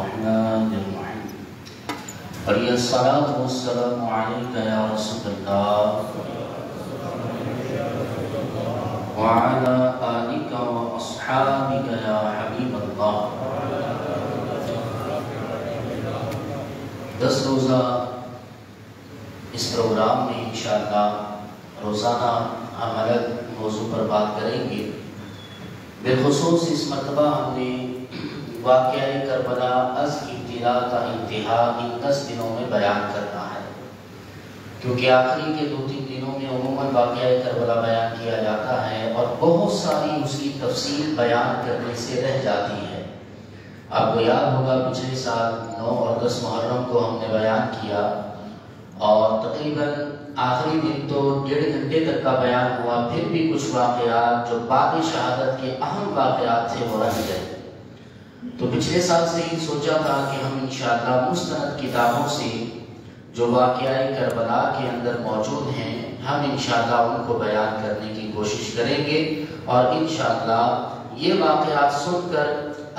الرحمن الرحيم عليه الصلاة والسلام عليك يا رسول الله وعلى آلك وأصحابك يا حبيب الله. 10 روزہ اس پروگرام میں انشاءاللہ روزانہ ہم الگ موضوع پر بات کریں گے. بالخصوص اس مرتبہ ہم نے واقعہ کربلا از ابتدا تا انتہا ان 10 دنوں میں بیان کرنا ہے، کیونکہ آخری کے 2-3 دنوں میں عموماً واقعہ کربلا بیان کیا جاتا ہے اور بہت ساری اس کی تفصیل بیان کرنے سے رہ جاتی ہے. آپ کو یاد ہوگا پچھلے سال 9 اور 10 محرم کو ہم نے بیان کیا اور تقریباً آخری دن تو 1.5 گھنٹے تک کا بیان ہوا، پھر بھی کچھ واقعات جو بعد شہادت کے اہم واقعات تھے وہ رہ گئے. تو پچھلے سال سے ہی سوچا تھا کہ ہم انشاءاللہ مستند کتابوں سے جو واقعہ کربلا کے اندر موجود ہیں ہم انشاءاللہ ان کو بیان کرنے کی کوشش کریں گے اور انشاءاللہ یہ واقعات سن کر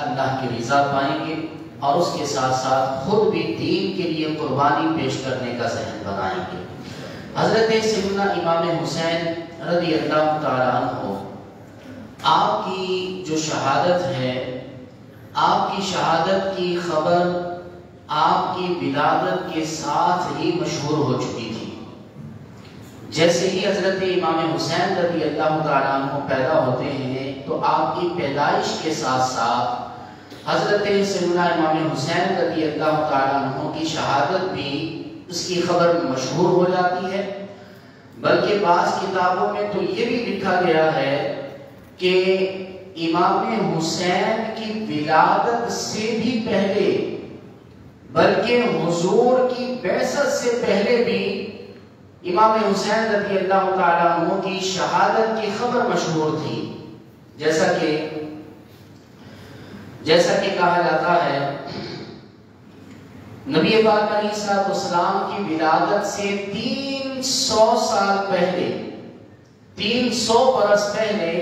اللہ کی رضا پائیں گے اور اس کے ساتھ ساتھ خود بھی دین کے لیے قربانی پیش کرنے کا ذہن بنائیں گے. حضرت سیدنا امام حسین رضی اللہ تعالیٰ عنہ، آپ کی جو شہادت ہے، آپ کی شہادت کی خبر آپ کی ولادت کے ساتھ ہی مشہور ہو چکی تھی. جیسے ہی حضرت امام حسین رضی اللہ تعالیٰ عنہ پیدا ہوتے ہیں تو آپ کی پیدائش کے ساتھ ساتھ حضرت سیدنا امام حسین رضی اللہ تعالیٰ عنہ کی شہادت بھی اس کی خبر مشہور ہو جاتی ہے. بلکہ بعض کتابوں میں تو یہ بھی لکھا گیا ہے کہ امام حسین کی ولادت سے بھی پہلے، بلکہ حضور کی بعثت سے پہلے بھی امام حسین رضی اللہ تعالیٰ عنہ کی شہادت کی خبر مشہور تھی. جیسا کہ کہا جاتا ہے نبی پاک علیہ السلام کی ولادت سے 300 سال پہلے، 300 برس پہلے،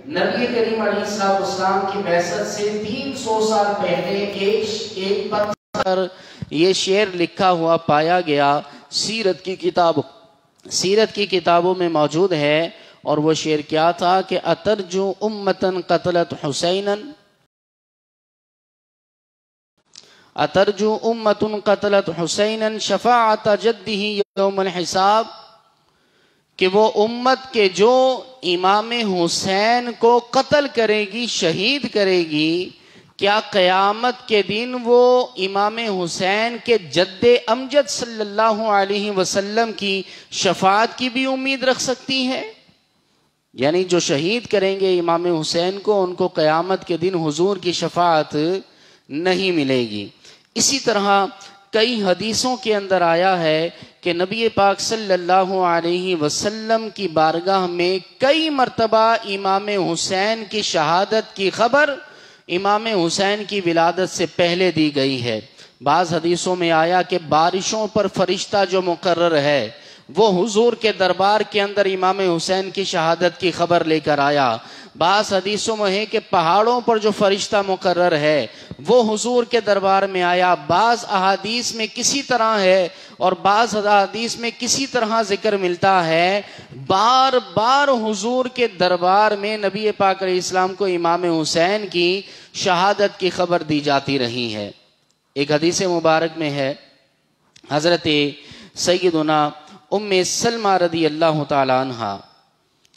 نبی کریم علیہ السلام کی بعثت سے 300 سال پہلے ایک پتھر پر یہ شعر لکھا ہوا پایا گیا. سیرت کی کتابوں میں موجود ہے اور وہ شعر کیا تھا کہ اترجو امتن قتلت حسینا، اترجو امتن قتلت حسینا شفاعت جدہ یوم الحساب، کہ وہ امت کے جو امام حسین کو قتل کرے گی، شہید کرے گی، کیا قیامت کے دن وہ امام حسین کے جد امجد صلی اللہ علیہ وسلم کی شفاعت کی بھی امید رکھ سکتی ہے؟ یعنی جو شہید کریں گے امام حسین کو، ان کو قیامت کے دن حضور کی شفاعت نہیں ملے گی. اسی طرح کئی حدیثوں کے اندر آیا ہے کہ نبی پاک صلی اللہ علیہ وسلم کی بارگاہ میں کئی مرتبہ امام حسین کی شہادت کی خبر امام حسین کی ولادت سے پہلے دی گئی ہے. بعض حدیثوں میں آیا کہ بارشوں پر فرشتہ جو مقرر ہے وہ حضور کے دربار کے اندر امام حسین کی شہادت کی خبر لے کر آیا. بعض حدیثوں میں ہے کہ پہاڑوں پر جو فرشتہ مقرر ہے وہ حضور کے دربار میں آیا. بعض احادیث میں کسی طرح ہے اور بعض احادیث میں کسی طرح ذکر ملتا ہے بار بار حضور کے دربار میں نبی پاک علیہ السلام کو امام حسین کی شہادت کی خبر دی جاتی رہی ہے. ایک حدیث مبارک میں ہے حضرت سیدنا ام سلمہ رضی اللہ تعالی عنہ،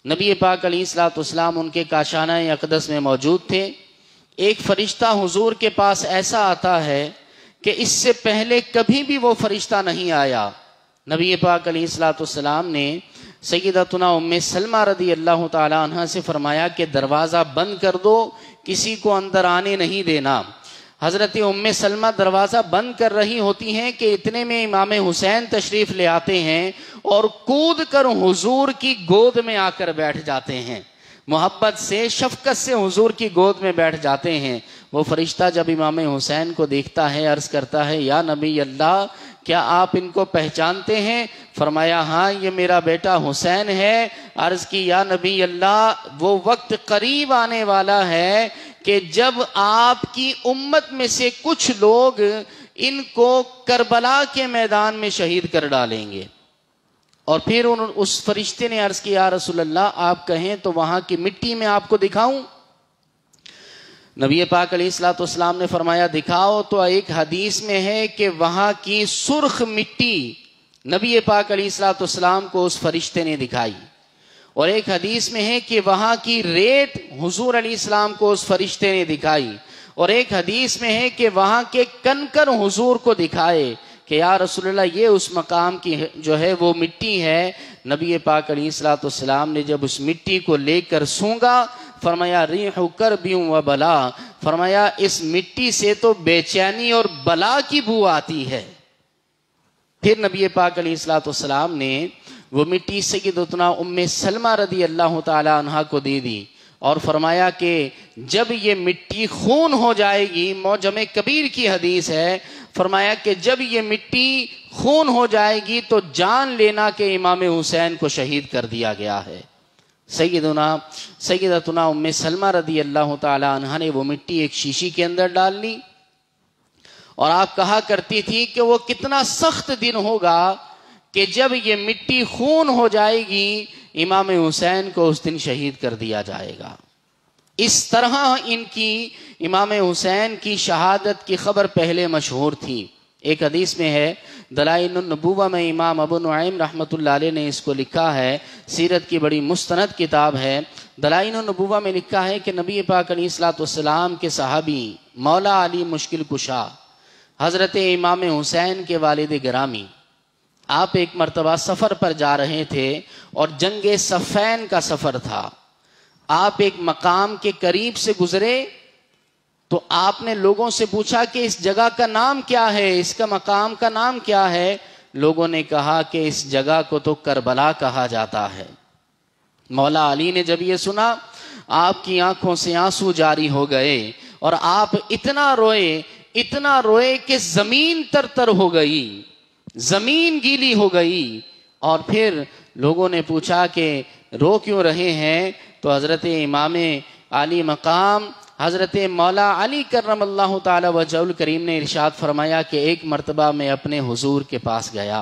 نبی پاک علیہ السلام ان کے کاشانہ اقدس میں موجود تھے. ایک فرشتہ حضور کے پاس ایسا آتا ہے کہ اس سے پہلے کبھی بھی وہ فرشتہ نہیں آیا. نبی پاک علیہ السلام نے سیدتنا ام سلمہ رضی اللہ تعالی عنہ سے فرمایا کہ دروازہ بند کر دو، کسی کو اندر آنے نہیں دینا. حضرت ام سلمہ دروازہ بند کر رہی ہوتی ہیں کہ اتنے میں امام حسین تشریف لے آتے ہیں اور کود کر حضور کی گود میں آ کر بیٹھ جاتے ہیں. محبت سے، شفقت سے حضور کی گود میں بیٹھ جاتے ہیں. وہ فرشتہ جب امام حسین کو دیکھتا ہے عرض کرتا ہے یا نبی اللہ کیا آپ ان کو پہچانتے ہیں؟ فرمایا ہاں یہ میرا بیٹا حسین ہے. عرض کی یا نبی اللہ وہ وقت قریب آنے والا ہے کہ جب آپ کی امت میں سے کچھ لوگ ان کو کربلا کے میدان میں شہید کر ڈالیں گے. اور پھر اس فرشتے نے عرض کیا یا رسول اللہ آپ کہیں تو وہاں کی مٹی میں آپ کو دکھاؤں؟ نبی پاک علیہ الصلوۃ والسلام نے فرمایا دکھاؤ. تو ایک حدیث میں ہے کہ وہاں کی سرخ مٹی نبی پاک علیہ الصلوۃ والسلام کو اس فرشتے نے دکھائی، اور ایک حدیث میں ہے کہ وہاں کی ریت حضور علیہ السلام کو اس فرشتے نے دکھائی، اور ایک حدیث میں ہے کہ وہاں کے کنکر حضور کو دکھائے کہ یا رسول اللہ یہ اس مقام کی جو ہے وہ مٹی ہے. نبی پاک علیہ الصلوۃ والسلام نے جب اس مٹی کو لے کر سونگا فرمایا ریح کرب و بلا، فرمایا اس مٹی سے تو بے چینی اور بلا کی بو آتی ہے. پھر نبی پاک علیہ الصلوۃ والسلام نے وہ مٹی سیدتنا ام سلمہ رضی اللہ تعالی عنہا کو دے دی اور فرمایا کہ جب یہ مٹی خون ہو جائے گی، معجم کبیر کی حدیث ہے، فرمایا کہ جب یہ مٹی خون ہو جائے گی تو جان لینا کہ امام حسین کو شہید کر دیا گیا ہے. سیدتنا ام سلمہ رضی اللہ تعالی عنہا نے وہ مٹی ایک شیشی کے اندر ڈال لی، اور آپ کہا کرتی تھی کہ وہ کتنا سخت دن ہوگا کہ جب یہ مٹی خون ہو جائے گی امام حسین کو اس دن شہید کر دیا جائے گا. اس طرح ان کی امام حسین کی شہادت کی خبر پہلے مشہور تھی. ایک حدیث میں ہے، دلائل النبوہ میں امام ابو نعیم رحمۃ اللہ علیہ نے اس کو لکھا ہے، سیرت کی بڑی مستند کتاب ہے. دلائل النبوہ میں لکھا ہے کہ نبی پاک علیہ الصلوۃ والسلام کے صحابی مولا علی مشکل کشا حضرت امام حسین کے والد گرامی، آپ ایک مرتبہ سفر پر جا رہے تھے اور جنگ صفین کا سفر تھا. آپ ایک مقام کے قریب سے گزرے تو آپ نے لوگوں سے پوچھا کہ اس جگہ کا نام کیا ہے، اس کا مقام کا نام کیا ہے؟ لوگوں نے کہا کہ اس جگہ کو تو کربلا کہا جاتا ہے. مولا علی نے جب یہ سنا آپ کی آنکھوں سے آنسو جاری ہو گئے اور آپ اتنا روئے کہ زمین تر تر ہو گئی، زمین گیلی ہو گئی. اور پھر لوگوں نے پوچھا کہ رو کیوں رہے ہیں؟ تو حضرت امام علی مقام حضرت مولا علی کرم اللہ تعالی وجہہ الکریم نے ارشاد فرمایا کہ ایک مرتبہ میں اپنے حضور کے پاس گیا،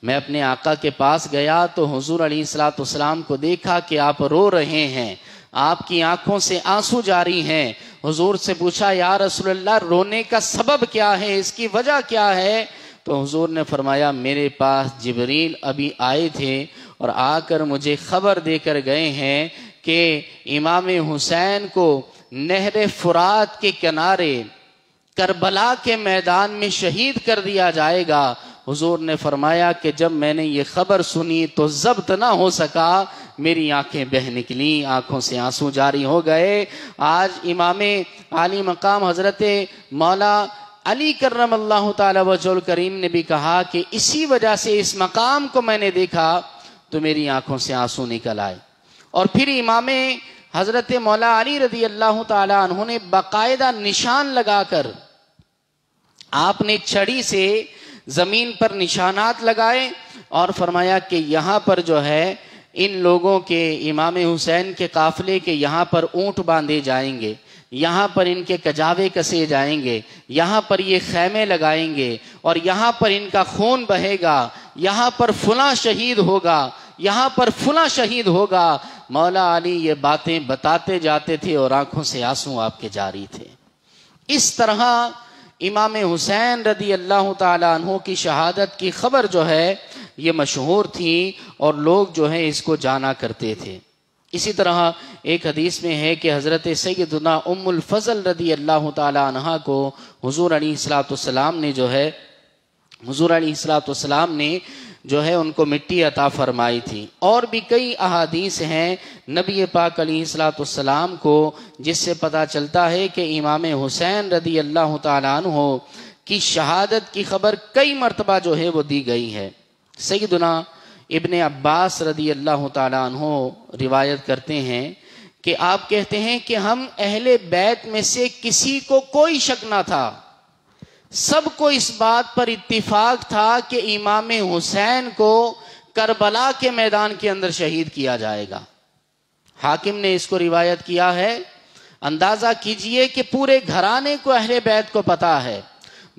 میں اپنے آقا کے پاس گیا تو حضور علیہ الصلوۃ والسلام کو دیکھا کہ آپ رو رہے ہیں، آپ کی آنکھوں سے آنسو جاری ہیں. حضور سے پوچھا یا رسول اللہ رونے کا سبب کیا ہے، اس کی وجہ کیا ہے؟ تو حضور نے فرمایا میرے پاس جبریل ابھی آئے تھے اور آ کر مجھے خبر دے کر گئے ہیں کہ امام حسین کو نہر فرات کے کنارے کربلا کے میدان میں شہید کر دیا جائے گا. حضور نے فرمایا کہ جب میں نے یہ خبر سنی تو ضبط نہ ہو سکا، میری آنکھیں بہہ نکلی، آنکھوں سے آنسو جاری ہو گئے. آج امام علی مقام حضرت مولا علی کرم اللہ تعالی وجہ الکریم نے بھی کہا کہ اسی وجہ سے اس مقام کو میں نے دیکھا تو میری آنکھوں سے آنسو نکل آئے. اور پھر امام حضرت مولا علی رضی اللہ تعالی عنہ نے باقاعدہ نشان لگا کر، آپ نے چھڑی سے زمین پر نشانات لگائے اور فرمایا کہ یہاں پر جو ہے ان لوگوں کے امام حسین کے قافلے کے یہاں پر اونٹ باندھے جائیں گے، یہاں پر ان کے کجاوے کسے جائیں گے، یہاں پر یہ خیمے لگائیں گے اور یہاں پر ان کا خون بہے گا، یہاں پر فلاں شہید ہوگا، یہاں پر فلاں شہید ہوگا. مولا علی یہ باتیں بتاتے جاتے تھے اور آنکھوں سے آنسو آپ کے جاری تھے. اس طرح امام حسین رضی اللہ تعالی عنہ کی شہادت کی خبر جو ہے یہ مشہور تھی اور لوگ جو ہے اس کو جانا کرتے تھے. اسی طرح ایک حدیث میں ہے کہ حضرت سیدنا ام الفضل رضی اللہ تعالی عنہ کو حضور علیہ الصلوۃ والسلام نے جو ہے ان کو مٹی عطا فرمائی تھی. اور بھی کئی احادیث ہیں نبی پاک علیہ الصلوۃ والسلام کو جس سے پتہ چلتا ہے کہ امام حسین رضی اللہ تعالی عنہ کی شہادت کی خبر کئی مرتبہ جو ہے وہ دی گئی ہے. سیدنا ابن عباس رضی اللہ تعالی عنہ روایت کرتے ہیں کہ آپ کہتے ہیں کہ ہم اہل بیت میں سے کسی کو کوئی شک نہ تھا، سب کو اس بات پر اتفاق تھا کہ امام حسین کو کربلا کے میدان کے اندر شہید کیا جائے گا. حاکم نے اس کو روایت کیا ہے، اندازہ کیجئے کہ پورے گھرانے کو اہل بیت کو پتا ہے،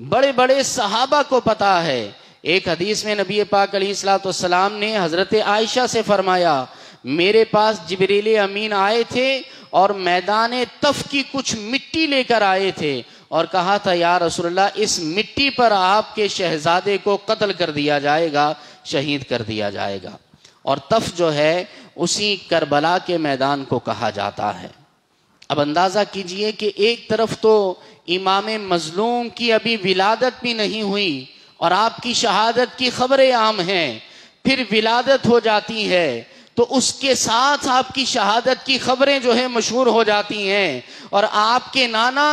بڑے بڑے صحابہ کو پتا ہے۔ ایک حدیث میں نبی پاک علیہ الصلوۃ والسلام نے حضرت عائشہ سے فرمایا، میرے پاس جبریل امین آئے تھے اور میدان طف کی کچھ مٹی لے کر آئے تھے اور کہا تھا یا رسول اللہ اس مٹی پر آپ کے شہزادے کو قتل کر دیا جائے گا، شہید کر دیا جائے گا۔ اور طف جو ہے اسی کربلا کے میدان کو کہا جاتا ہے۔ اب اندازہ کیجئے کہ ایک طرف تو امام مظلوم کی ابھی ولادت بھی نہیں ہوئی اور آپ کی شہادت کی خبریں عام ہیں، پھر ولادت ہو جاتی ہے تو اس کے ساتھ آپ کی شہادت کی خبریں جو ہے مشہور ہو جاتی ہیں، اور آپ کے نانا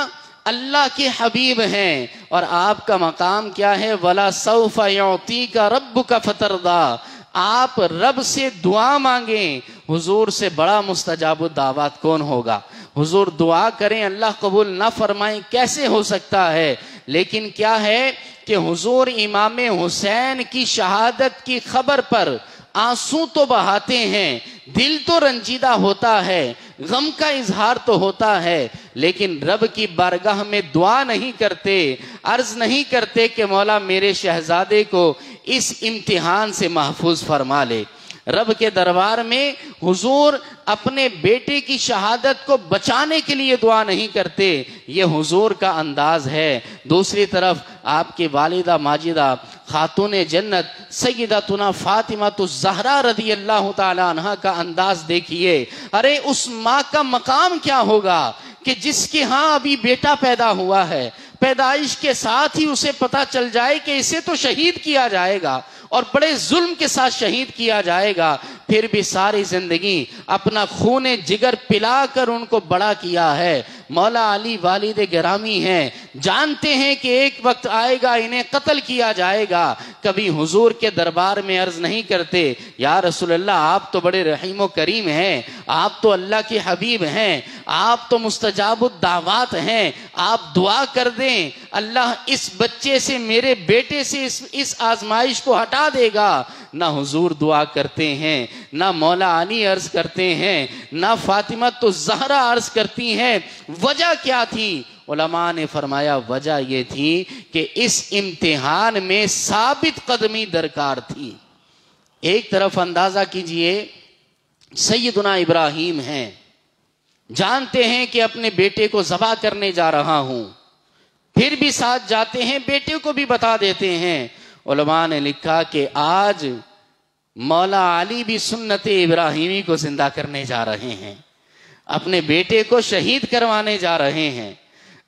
اللہ کے حبیب ہیں، اور آپ کا مقام کیا ہے؟ وَلَا سَوْفَ يُعْطِيكَ رَبُّكَ فَتَرْضَىٰ، آپ رب سے دعا مانگیں، حضور سے بڑا مستجاب الدعوات کون ہوگا؟ حضور دعا کریں اللہ قبول نہ فرمائیں، کیسے ہو سکتا ہے؟ لیکن کیا ہے کہ حضور امام حسین کی شہادت کی خبر پر آنسو تو بہاتے ہیں، دل تو رنجیدہ ہوتا ہے، غم کا اظہار تو ہوتا ہے، لیکن رب کی بارگاہ میں دعا نہیں کرتے، عرض نہیں کرتے کہ مولا میرے شہزادے کو اس امتحان سے محفوظ فرما لے۔ رب کے دربار میں حضور اپنے بیٹے کی شہادت کو بچانے کے لیے دعا نہیں کرتے، یہ حضور کا انداز ہے۔ دوسری طرف آپ کی والدہ ماجدہ خاتون جنت سیدتنا فاطمہ الزہرا رضی اللہ تعالی عنہ کا انداز دیکھیے۔ ارے اس ماں کا مقام کیا ہوگا کہ جس کے ہاں ابھی بیٹا پیدا ہوا ہے، پیدائش کے ساتھ ہی اسے پتا چل جائے کہ اسے تو شہید کیا جائے گا اور بڑے ظلم کے ساتھ شہید کیا جائے گا، پھر بھی ساری زندگی اپنا خون جگر پلا کر ان کو بڑا کیا ہے۔ مولا علی والد گرامی ہیں، جانتے ہیں کہ ایک وقت آئے گا انہیں قتل کیا جائے گا، کبھی حضور کے دربار میں عرض نہیں کرتے یا رسول اللہ آپ تو بڑے رحیم و کریم ہیں، آپ تو اللہ کے حبیب ہیں، آپ تو مستجاب الدعوات ہیں، آپ دعا کر دیں اللہ اس بچے سے، میرے بیٹے سے اس آزمائش کو ہٹا دے گا۔ نہ حضور دعا کرتے ہیں، نہ مولا علی عرض کرتے ہیں، نہ فاطمہ الزہرا عرض کرتی ہیں۔ وجہ کیا تھی؟ علماء نے فرمایا وجہ یہ تھی کہ اس امتحان میں ثابت قدمی درکار تھی۔ ایک طرف اندازہ کیجئے سیدنا ابراہیم ہیں، جانتے ہیں کہ اپنے بیٹے کو ذبح کرنے جا رہا ہوں، پھر بھی ساتھ جاتے ہیں، بیٹے کو بھی بتا دیتے ہیں۔ علماء نے لکھا کہ آج مولا علی بھی سنت ابراہیمی کو زندہ کرنے جا رہے ہیں، اپنے بیٹے کو شہید کروانے جا رہے ہیں،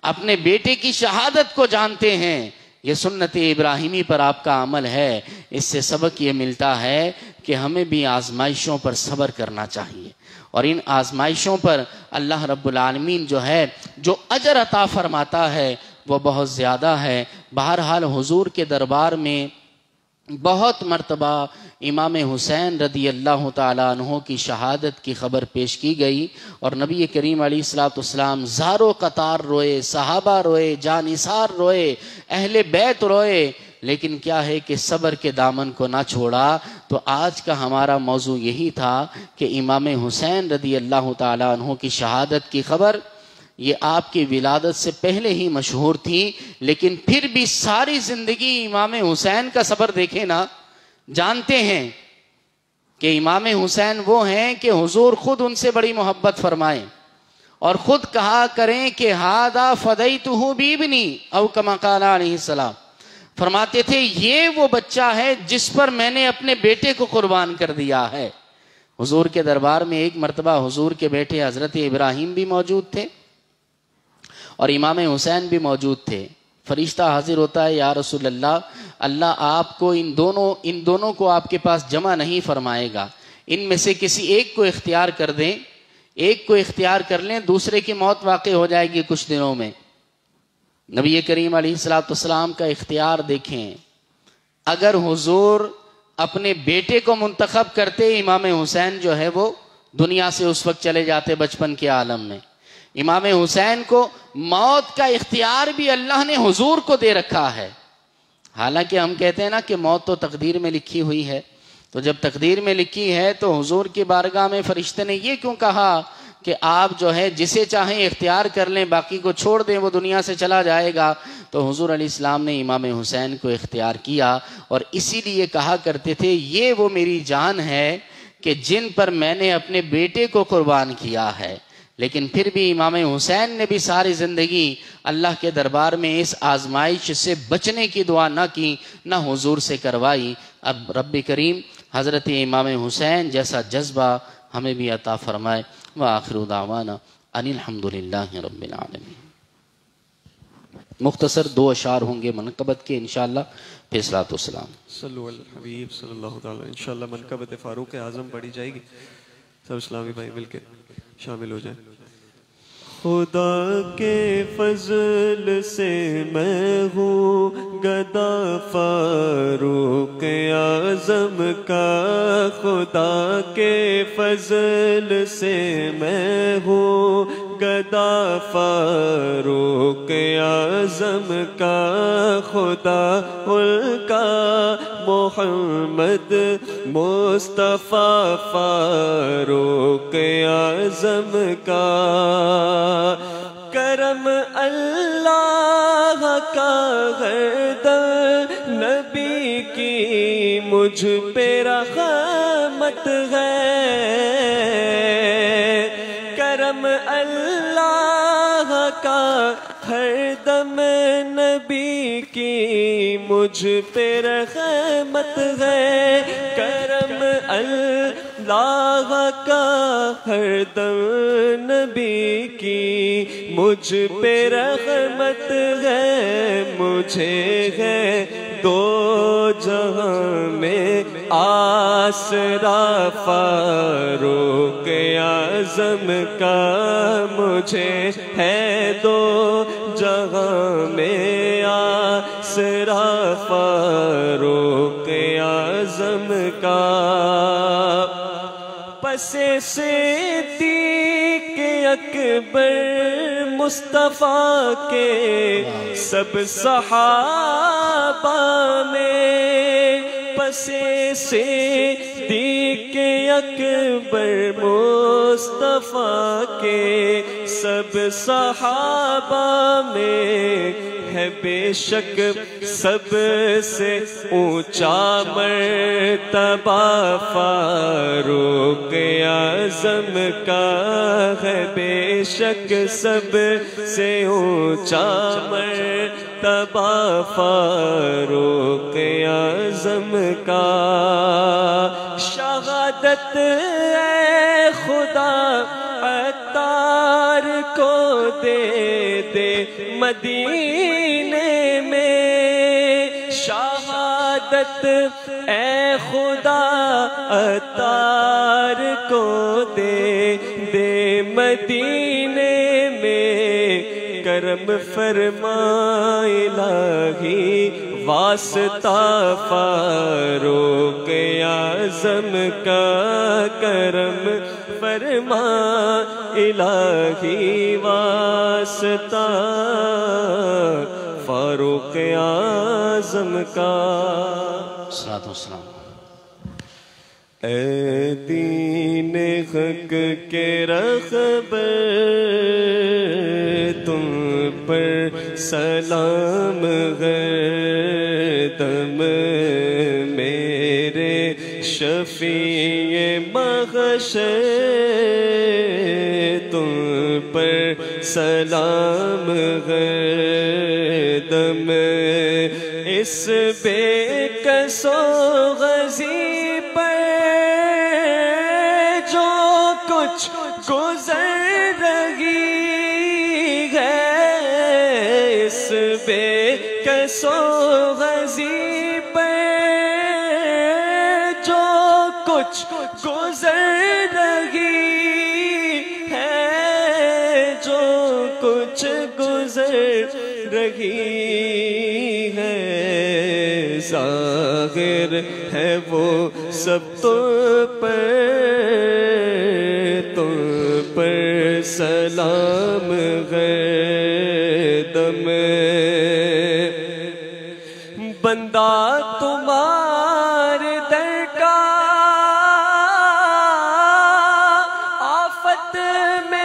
اپنے بیٹے کی شہادت کو جانتے ہیں۔ یہ سنت ابراہیمی پر آپ کا عمل ہے۔ اس سے سبق یہ ملتا ہے کہ ہمیں بھی آزمائشوں پر صبر کرنا چاہیے، اور ان آزمائشوں پر اللہ رب العالمین جو ہے جو اجر عطا فرماتا ہے وہ بہت زیادہ ہے۔ بہرحال حضور کے دربار میں بہت مرتبہ امام حسین رضی اللہ تعالیٰ عنہ کی شہادت کی خبر پیش کی گئی، اور نبی کریم علیہ الصلوۃ والسلام زارو قطار روئے، صحابہ روئے، جانثار روئے، اہل بیت روئے، لیکن کیا ہے کہ صبر کے دامن کو نہ چھوڑا۔ تو آج کا ہمارا موضوع یہی تھا کہ امام حسین رضی اللہ تعالیٰ عنہ کی شہادت کی خبر یہ آپ کی ولادت سے پہلے ہی مشہور تھی، لیکن پھر بھی ساری زندگی امام حسین کا صبر دیکھیں نا، جانتے ہیں کہ امام حسین وہ ہیں کہ حضور خود ان سے بڑی محبت فرمائیں اور خود کہا کریں کہ ہذا فدیتہ بابنی، او کما قال علیہ السلام، فرماتے تھے یہ وہ بچہ ہے جس پر میں نے اپنے بیٹے کو قربان کر دیا ہے۔ حضور کے دربار میں ایک مرتبہ حضور کے بیٹے حضرت ابراہیم بھی موجود تھے اور امام حسین بھی موجود تھے۔ فرشتہ حاضر ہوتا ہے، یا رسول اللہ، اللہ آپ کو ان دونوں کو آپ کے پاس جمع نہیں فرمائے گا، ان میں سے کسی ایک کو اختیار کر دیں، ایک کو اختیار کر لیں، دوسرے کی موت واقع ہو جائے گی کچھ دنوں میں۔ نبی کریم علیہ الصلوۃ والسلام کا اختیار دیکھیں، اگر حضور اپنے بیٹے کو منتخب کرتے، امام حسین جو ہے وہ دنیا سے اس وقت چلے جاتے بچپن کے عالم میں۔ امام حسین کو موت کا اختیار بھی اللہ نے حضور کو دے رکھا ہے۔ حالانکہ ہم کہتے ہیں نا کہ موت تو تقدیر میں لکھی ہوئی ہے، تو جب تقدیر میں لکھی ہے تو حضور کی بارگاہ میں فرشتے نے یہ کیوں کہا کہ آپ جو ہے جسے چاہیں اختیار کر لیں، باقی کو چھوڑ دیں، وہ دنیا سے چلا جائے گا، تو حضور علیہ السلام نے امام حسین کو اختیار کیا، اور اسی لیے کہا کرتے تھے یہ وہ میری جان ہے کہ جن پر میں نے اپنے بیٹے کو قربان کیا ہے۔ لیکن پھر بھی امام حسین نے بھی ساری زندگی اللہ کے دربار میں اس آزمائش سے بچنے کی دعا نہ کی، نہ حضور سے کروائی۔ اب رب کریم حضرت امام حسین جیسا جذبہ ہمیں بھی عطا فرمائے۔ وآخر دعوانا ان الحمدللہ رب العالمین۔ مختصر 2 اشعار ہوں گے منقبت کے انشاءاللہ، پھر صلاۃ والسلام۔ صلو علی الحبیب صلی اللہ تعالی۔ انشاءاللہ منقبت فاروق اعظم پڑھی جائے گی، سب اسلامی بھائی مل کے شامل ہو جائیں۔ خدا کے فضل سے میں ہوں گدا فاروق اعظم کا، خدا کے فضل سے میں ہوں گدا فاروق اعظم کا، خدا ان کا محمد مصطفیٰ فاروق اعظم کا، کرم اللہ کا گردن نبی کی مجھ پہ رحمت ہے، کرم اللہ کا ہر دم نبی کی مجھ پہ رحمت ہے، کرم اللہ کا ہر دم نبی کی مجھ پہ رحمت ہے، مجھے ہے 2 جہاں میں آسرا فاروق اعظم کا، مجھے ہے 2 جہاں میں آسرا فاروق اعظم کا، پس صدیق اکبر مصطفیٰ کے سب صحابہ میں، پس صدیق اکبر مصطفیٰ کے سب صحابہ میں، ہے بے شک سب سے اونچا مرتبہ فاروق اعظم کا، ہے بے شک سب سے اونچا مرتبہ فاروق اعظم کا، شہادت اے خدا عطار کو دے دے مدینے میں، شہادت اے خدا عطار کو دے دے مدینے میں، کرم فرما الہی واسطہ فاروق اعظم کا، کرم فرما الہی واسطہ فاروق اعظم کا۔ صلاۃ والسلام۔ اے دین حق کے رہبر تم پر سلام ہے، دم میرے شفیع محشر تم پر سلام ہے، دم اس بے کس و غزی پر جو کچھ گزر رہی ہے، اس بے کس و غزی پر جو کچھ گزر رہی ہے، جو کچھ گزر رہی ہے، ظاہر ہے وہ سب تم پر سلام ہے، دم بندہ تمہارے در کا آفت میں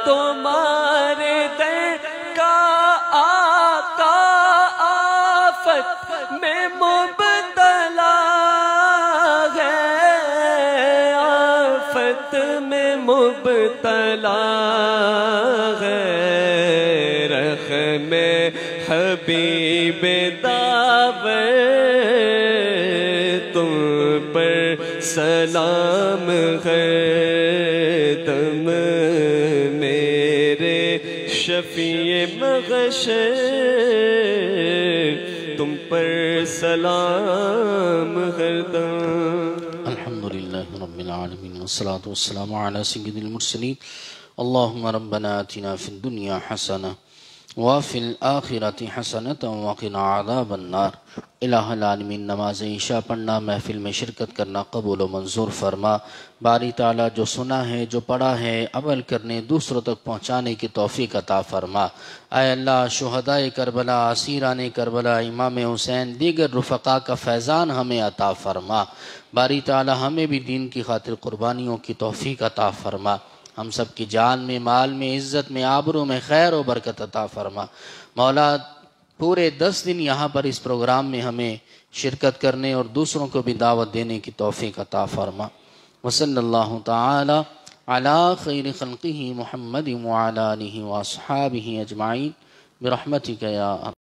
تمہارے در کا آقا آفت میں مبتلا ہے، آفت میں مبتلا ہے، رحم حبیب داور تم پر سلام ہے، تم میرے شفیع محشر تم پر سلام ہردم۔ الحمدللہ رب العالمین والصلاة والسلام علی سید المرسلین۔ اللہم ربنا آتنا فی الدنیا حسنہ وفی الآخرۃ حسنۃ وقنا عذاب النار۔ الہ العالمین، نماز عشاء پڑھنا، محفل میں شرکت کرنا قبول و منظور فرما۔ باری تعالیٰ جو سنا ہے، جو پڑھا ہے، عمل کرنے دوسروں تک پہنچانے کی توفیق عطا فرما۔ اے اللہ، شہدائے کربلا، اسیران کربلا، امام حسین، دیگر رفقا کا فیضان ہمیں عطا فرما۔ باری تعالیٰ ہمیں بھی دین کی خاطر قربانیوں کی توفیق عطا فرما۔ ہم سب کی جان میں، مال میں، عزت میں، آبرو میں خیر و برکت عطا فرما۔ مولا، پورے 10 دن یہاں پر اس پروگرام میں ہمیں شرکت کرنے اور دوسروں کو بھی دعوت دینے کی توفیق عطا فرما۔ وصلی اللہ تعالی علی خیر خلقہ محمد وعلی آلہ واصحابہ اجمعین برحمتک یا